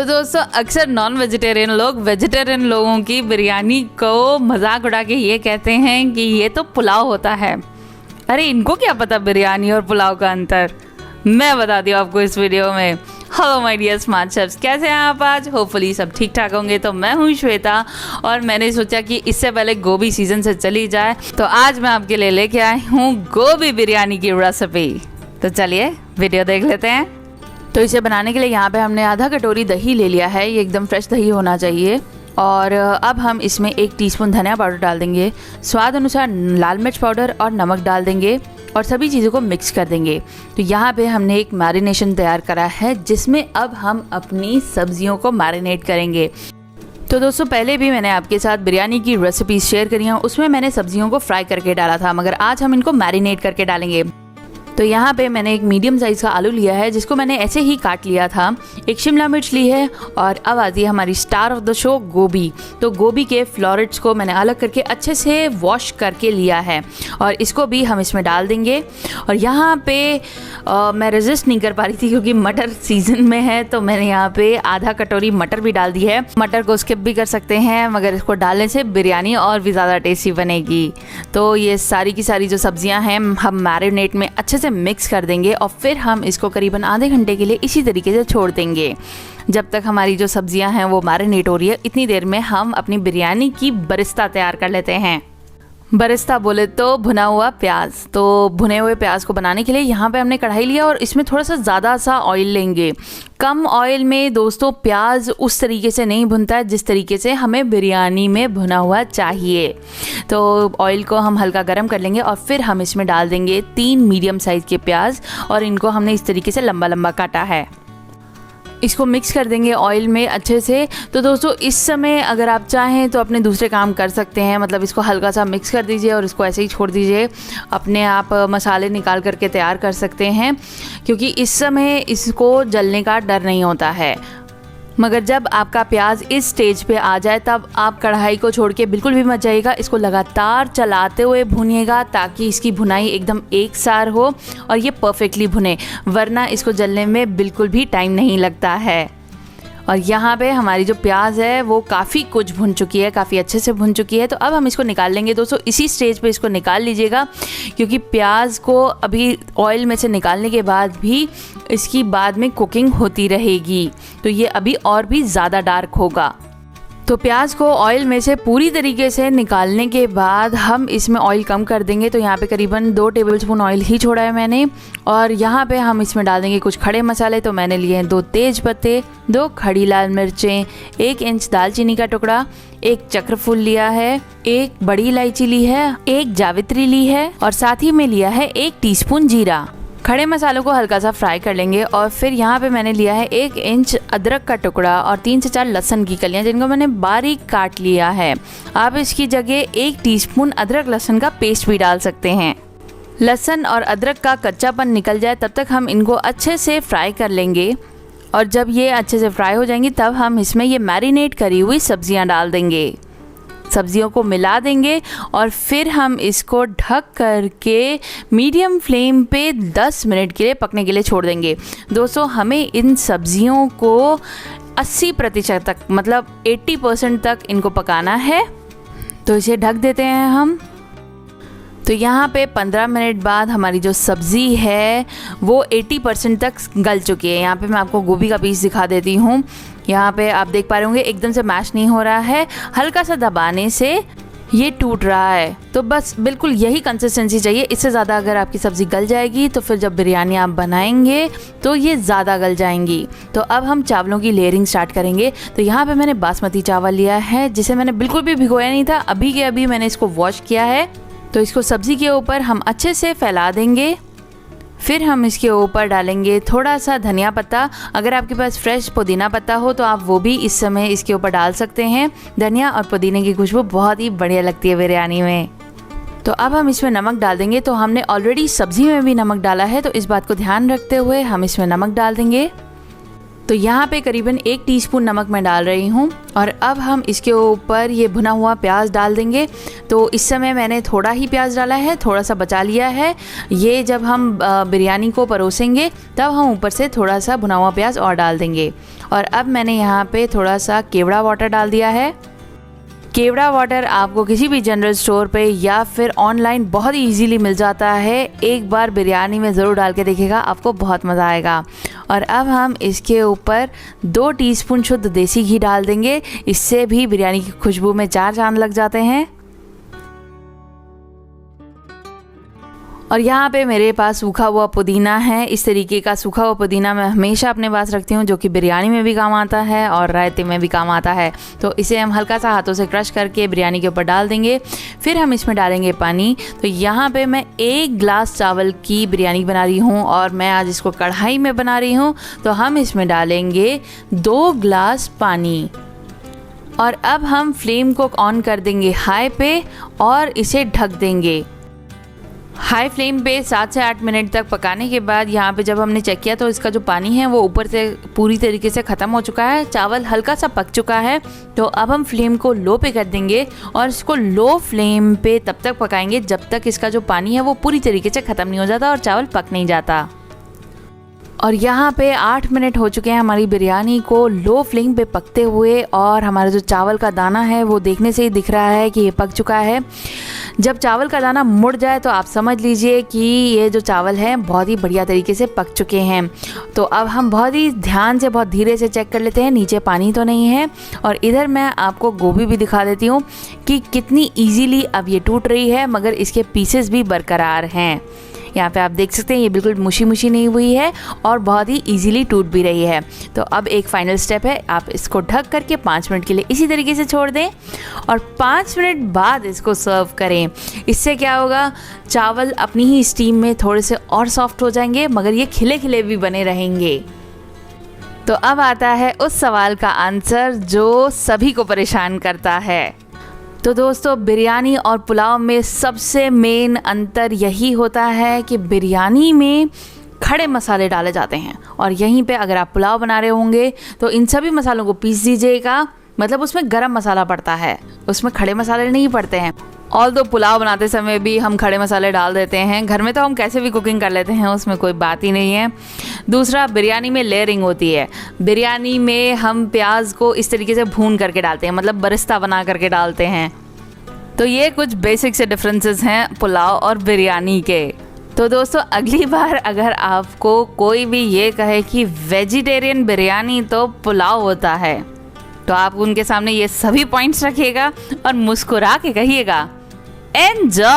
तो दोस्तों अक्सर नॉन वेजिटेरियन लोग वेजिटेरियन लोगों की बिरयानी को मजाक उड़ा के ये कहते हैं कि ये तो पुलाव होता है। अरे इनको क्या पता बिरयानी और पुलाव का अंतर। मैं बताती हूँ आपको इस वीडियो में। Hello my dear smart chefs, कैसे हैं आप आज? होपफुली सब ठीक ठाक होंगे। तो मैं हूँ श्वेता और मैंने सोचा कि इससे पहले गोभी सीजन से चली जाए तो आज मैं आपके लिए लेके आई हूँ गोभी बिरयानी की रेसिपी। तो चलिए वीडियो देख लेते हैं। तो इसे बनाने के लिए यहाँ पे हमने आधा कटोरी दही ले लिया है। ये एकदम फ्रेश दही होना चाहिए। और अब हम इसमें 1 टीस्पून धनिया पाउडर डाल देंगे, स्वाद अनुसार लाल मिर्च पाउडर और नमक डाल देंगे और सभी चीज़ों को मिक्स कर देंगे। तो यहाँ पे हमने एक मैरिनेशन तैयार करा है जिसमें अब हम अपनी सब्जियों को मैरिनेट करेंगे। तो दोस्तों पहले भी मैंने आपके साथ बिरयानी की रेसिपीज शेयर करी हैं, उसमें मैंने सब्जियों को फ्राई करके डाला था, मगर आज हम इनको मैरिनेट करके डालेंगे। तो यहाँ पे मैंने एक मीडियम साइज़ का आलू लिया है जिसको मैंने ऐसे ही काट लिया था, 1 शिमला मिर्च ली है और अब आती है हमारी स्टार ऑफ द शो गोभी। तो गोभी के फ्लोरेट्स को मैंने अलग करके अच्छे से वॉश करके लिया है और इसको भी हम इसमें डाल देंगे। और यहाँ पे मैं रेजिस्ट नहीं कर पा रही थी क्योंकि मटर सीजन में है, तो मैंने यहाँ पे आधा कटोरी मटर भी डाल दी है। मटर को स्किप भी कर सकते हैं मगर इसको डालने से बिरयानी और भी ज़्यादा टेस्टी बनेगी। तो ये सारी की सारी जो सब्जियाँ हैं हम मैरिनेट में अच्छे से मिक्स कर देंगे और फिर हम इसको करीबन आधे घंटे के लिए इसी तरीके से छोड़ देंगे। जब तक हमारी जो सब्जियां हैं वो मैरिनेट हो रही है, इतनी देर में हम अपनी बिरयानी की बरिस्ता तैयार कर लेते हैं। बरिस्ता बोले तो भुना हुआ प्याज। तो भुने हुए प्याज को बनाने के लिए यहाँ पे हमने कढ़ाई लिया और इसमें थोड़ा सा ज़्यादा सा ऑयल लेंगे। कम ऑयल में दोस्तों प्याज उस तरीके से नहीं भुनता है जिस तरीके से हमें बिरयानी में भुना हुआ चाहिए। तो ऑयल को हम हल्का गर्म कर लेंगे और फिर हम इसमें डाल देंगे 3 मीडियम साइज़ के प्याज और इनको हमने इस तरीके से लंबा लंबा काटा है। इसको मिक्स कर देंगे ऑयल में अच्छे से। तो दोस्तों इस समय अगर आप चाहें तो अपने दूसरे काम कर सकते हैं, मतलब इसको हल्का सा मिक्स कर दीजिए और इसको ऐसे ही छोड़ दीजिए। अपने आप मसाले निकाल करके तैयार कर सकते हैं क्योंकि इस समय इसको जलने का डर नहीं होता है। मगर जब आपका प्याज इस स्टेज पे आ जाए तब आप कढ़ाई को छोड़ के बिल्कुल भी मत जाइएगा, इसको लगातार चलाते हुए भूनिएगा ताकि इसकी भुनाई एकदम एक सार हो और ये परफेक्टली भुने, वरना इसको जलने में बिल्कुल भी टाइम नहीं लगता है। और यहाँ पे हमारी जो प्याज है वो काफ़ी कुछ भुन चुकी है, काफ़ी अच्छे से भुन चुकी है। तो अब हम इसको निकाल लेंगे। दोस्तों इसी स्टेज पे इसको निकाल लीजिएगा क्योंकि प्याज को अभी ऑयल में से निकालने के बाद भी इसकी बाद में कुकिंग होती रहेगी, तो ये अभी और भी ज़्यादा डार्क होगा। तो प्याज को ऑयल में से पूरी तरीके से निकालने के बाद हम इसमें ऑयल कम कर देंगे। तो यहाँ पे करीबन 2 टेबलस्पून ऑयल ही छोड़ा है मैंने। और यहाँ पे हम इसमें डाल देंगे कुछ खड़े मसाले। तो मैंने लिए हैं 2 तेज पत्ते, 2 खड़ी लाल मिर्चें, 1 इंच दालचीनी का टुकड़ा, 1 चक्रफूल लिया है, 1 बड़ी इलायची ली है, 1 जावित्री ली है और साथ ही में लिया है 1 टीस्पून जीरा। खड़े मसालों को हल्का सा फ्राई कर लेंगे और फिर यहाँ पे मैंने लिया है 1 इंच अदरक का टुकड़ा और 3 से 4 लहसुन की कलियाँ जिनको मैंने बारीक काट लिया है। आप इसकी जगह 1 टीस्पून अदरक लहसुन का पेस्ट भी डाल सकते हैं। लहसुन और अदरक का कच्चापन निकल जाए तब तक हम इनको अच्छे से फ्राई कर लेंगे और जब ये अच्छे से फ्राई हो जाएंगी तब हम इसमें ये मैरिनेट करी हुई सब्जियाँ डाल देंगे। सब्जियों को मिला देंगे और फिर हम इसको ढक करके मीडियम फ्लेम पे 10 मिनट के लिए पकने के लिए छोड़ देंगे। दोस्तों हमें इन सब्जियों को 80% तक, मतलब 80% तक इनको पकाना है। तो इसे ढक देते हैं हम। तो यहाँ पे 15 मिनट बाद हमारी जो सब्ज़ी है वो 80% तक गल चुकी है। यहाँ पे मैं आपको गोभी का पीस दिखा देती हूँ। यहाँ पे आप देख पा रहे होंगे एकदम से मैश नहीं हो रहा है, हल्का सा दबाने से ये टूट रहा है। तो बस बिल्कुल यही कंसिस्टेंसी चाहिए। इससे ज़्यादा अगर आपकी सब्ज़ी गल जाएगी तो फिर जब बिरयानी आप बनाएंगे तो ये ज़्यादा गल जाएंगी। तो अब हम चावलों की लेयरिंग स्टार्ट करेंगे। तो यहाँ पे मैंने बासमती चावल लिया है जिसे मैंने बिल्कुल भी भिगोया नहीं था, अभी के अभी मैंने इसको वॉश किया है। तो इसको सब्ज़ी के ऊपर हम अच्छे से फैला देंगे। फिर हम इसके ऊपर डालेंगे थोड़ा सा धनिया पत्ता। अगर आपके पास फ्रेश पुदीना पत्ता हो तो आप वो भी इस समय इसके ऊपर डाल सकते हैं। धनिया और पुदीने की खुशबू बहुत ही बढ़िया लगती है बिरयानी में। तो अब हम इसमें नमक डाल देंगे। तो हमने ऑलरेडी सब्ज़ी में भी नमक डाला है, तो इस बात को ध्यान रखते हुए हम इसमें नमक डाल देंगे। तो यहाँ पे करीबन 1 टीस्पून नमक मैं डाल रही हूँ और अब हम इसके ऊपर ये भुना हुआ प्याज डाल देंगे। तो इस समय मैंने थोड़ा ही प्याज डाला है, थोड़ा सा बचा लिया है। ये जब हम बिरयानी को परोसेंगे तब हम ऊपर से थोड़ा सा भुना हुआ प्याज और डाल देंगे। और अब मैंने यहाँ पे थोड़ा सा केवड़ा वाटर डाल दिया है। केवड़ा वाटर आपको किसी भी जनरल स्टोर पे या फिर ऑनलाइन बहुत ही इजीली मिल जाता है। एक बार बिरयानी में ज़रूर डाल के देखिएगा, आपको बहुत मज़ा आएगा। और अब हम इसके ऊपर 2 टीस्पून शुद्ध देसी घी डाल देंगे। इससे भी बिरयानी की खुशबू में 4 चांद लग जाते हैं। और यहाँ पे मेरे पास सूखा हुआ पुदीना है। इस तरीके का सूखा हुआ पुदीना मैं हमेशा अपने पास रखती हूँ, जो कि बिरयानी में भी काम आता है और रायते में भी काम आता है। तो इसे हम हल्का सा हाथों से क्रश करके बिरयानी के ऊपर डाल देंगे। फिर हम इसमें डालेंगे पानी। तो यहाँ पे मैं 1 ग्लास चावल की बिरयानी बना रही हूँ और मैं आज इसको कढ़ाई में बना रही हूँ। तो हम इसमें डालेंगे 2 ग्लास पानी। और अब हम फ्लेम को ऑन कर देंगे हाई पे और इसे ढक देंगे। हाई फ्लेम पे 7 से 8 मिनट तक पकाने के बाद यहाँ पे जब हमने चेक किया तो इसका जो पानी है वो ऊपर से पूरी तरीके से ख़त्म हो चुका है। चावल हल्का सा पक चुका है। तो अब हम फ्लेम को लो पे कर देंगे और इसको लो फ्लेम पे तब तक पकाएंगे जब तक इसका जो पानी है वो पूरी तरीके से ख़त्म नहीं हो जाता और चावल पक नहीं जाता। और यहाँ पे 8 मिनट हो चुके हैं हमारी बिरयानी को लो फ्लेम पे पकते हुए। और हमारा जो चावल का दाना है वो देखने से ही दिख रहा है कि ये पक चुका है। जब चावल का दाना मुड़ जाए तो आप समझ लीजिए कि ये जो चावल है बहुत ही बढ़िया तरीके से पक चुके हैं। तो अब हम बहुत ही ध्यान से, बहुत धीरे से चेक कर लेते हैं नीचे पानी तो नहीं है। और इधर मैं आपको गोभी भी दिखा देती हूँ कि कितनी ईजीली अब ये टूट रही है, मगर इसके पीसेस भी बरकरार हैं। यहाँ पे आप देख सकते हैं ये बिल्कुल मुशी मुशी नहीं हुई है और बहुत ही इजीली टूट भी रही है। तो अब एक फाइनल स्टेप है, आप इसको ढक करके 5 मिनट के लिए इसी तरीके से छोड़ दें और 5 मिनट बाद इसको सर्व करें। इससे क्या होगा, चावल अपनी ही स्टीम में थोड़े से और सॉफ्ट हो जाएंगे, मगर ये खिले खिले भी बने रहेंगे। तो अब आता है उस सवाल का आंसर जो सभी को परेशान करता है। तो दोस्तों, बिरयानी और पुलाव में सबसे मेन अंतर यही होता है कि बिरयानी में खड़े मसाले डाले जाते हैं और यहीं पे अगर आप पुलाव बना रहे होंगे तो इन सभी मसालों को पीस दीजिएगा। मतलब उसमें गरम मसाला पड़ता है, उसमें खड़े मसाले नहीं पड़ते हैं। ऑल्दो पुलाव बनाते समय भी हम खड़े मसाले डाल देते हैं, घर में तो हम कैसे भी कुकिंग कर लेते हैं, उसमें कोई बात ही नहीं है। दूसरा, बिरयानी में लेयरिंग होती है। बिरयानी में हम प्याज को इस तरीके से भून करके डालते हैं, मतलब बरिस्ता बना करके डालते हैं। तो ये कुछ बेसिक से डिफरेंसेस हैं पुलाव और बिरयानी के। तो दोस्तों, अगली बार अगर आपको कोई भी ये कहे कि वेजिटेरियन बिरयानी तो पुलाव होता है, तो आप उनके सामने ये सभी पॉइंट्स रखिएगा और मुस्कुरा के कहिएगा एन्जॉय।